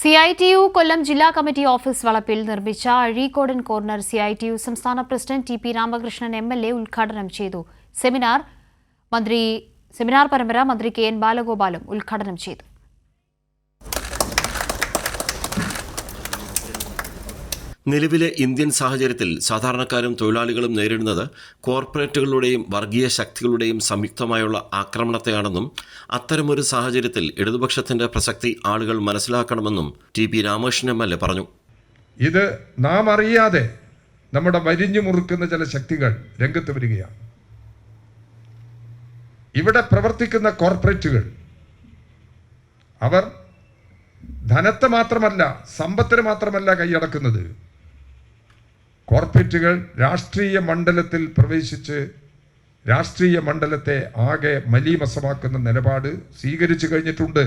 CITU Kollam ജില്ലാ committee office വളപ്പിൽ നിർമ്മിച്ച അഴീക്കോടൻ കോർണർ CITU സംസ്ഥാന പ്രസിഡന്റ് TP രാമകൃഷ്ണൻ MLA ഉദ്ഘാടനം ചെയ്തു. സെമിനാർ പരമ്പര മന്ത്രി KN ബാലഗോപാലും ഉദ്ഘാടനം ചെയ്തു. നിലവിലെ ഇന്ത്യൻ സാഹചര്യത്തിൽ സാധാരണക്കാരും തൊഴിലാളികളും നേരിടുന്നത് കോർപ്പറേറ്റുകളുടെയും വർഗീയ ശക്തികളുടെയും സംയുക്തമായുള്ള ആക്രമണത്തെയാണെന്നും അത്തരമൊരു സാഹചര്യത്തിൽ ഇടതുപക്ഷത്തിന്റെ പ്രസക്തി ആളുകൾ മനസ്സിലാക്കണമെന്നും TP രാമകൃഷ്ണൻ MLA പറഞ്ഞു. ഇത് നാം അറിയാതെ നമ്മുടെ വരിഞ്ഞു മുറുക്കുന്ന ചില ശക്തികൾ രംഗത്ത് വരികയാണ്. ഇവിടെ പ്രവർത്തിക്കുന്ന കോർപ്പറേറ്റുകൾ അവർ ധനത്തെ മാത്രമല്ല, സമ്പത്തിന് മാത്രമല്ല കൈയടക്കുന്നത്. കോർപ്പറേറ്റുകൾ രാഷ്ട്രീയ മണ്ഡലത്തിൽ പ്രവേശിച്ച് രാഷ്ട്രീയ മണ്ഡലത്തെ ആകെ മലീമസമാക്കുന്ന നിലപാട് സ്വീകരിച്ചു കഴിഞ്ഞിട്ടുണ്ട്.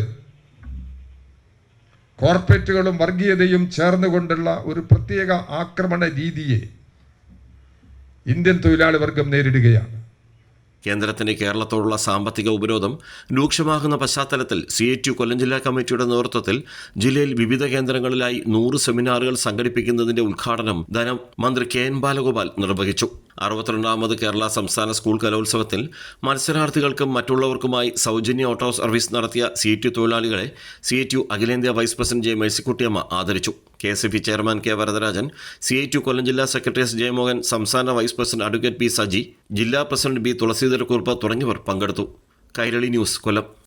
കോർപ്പറേറ്റുകളും വർഗീയതയും ചേർന്നുകൊണ്ടുള്ള ഒരു പ്രത്യേക ആക്രമണ രീതിയെ ഇന്ത്യൻ തൊഴിലാളി വർഗം നേരിടുകയാണ്. കേന്ദ്രത്തിന്റെ കേരളത്തോടുള്ള സാമ്പത്തിക ഉപരോധം രൂക്ഷമാകുന്ന പശ്ചാത്തലത്തിൽ CITU കൊല്ലം ജില്ലാ കമ്മിറ്റിയുടെ നേതൃത്വത്തിൽ ജില്ലയിൽ വിവിധ കേന്ദ്രങ്ങളിലായി 100 സെമിനാറുകൾ സംഘടിപ്പിക്കുന്നതിന്റെ ഉദ്ഘാടനം മന്ത്രി KN ബാലഗോപാൽ നിർവഹിച്ചു. 62ാമത് കേരള സംസ്ഥാന സ്കൂൾ കലോത്സവത്തിൽ മത്സരാർത്ഥികൾക്കും മറ്റുള്ളവർക്കുമായി സൗജന്യ ഓട്ടോ സർവീസ് നടത്തിയ CITU തൊഴിലാളികളെ CITU അഖിലേന്ത്യാ വൈസ് പ്രസിഡന്റ് J മേഴ്സിക്കുട്ടിയമ്മ ആദരിച്ചു. KSF chairman K Varadarajan, CITU Kollam ജില്ലാ സെക്രട്ടറി S ജയമോഹൻ, സംസ്ഥാന vice president advocate P Saji, ജില്ലാ പ്രസിഡന്റ് B തുളസീധരക്കുറുപ്പ് തുടങ്ങിയവർ പങ്കെടുത്തു. കൈരളി ന്യൂസ്, കൊല്ലം.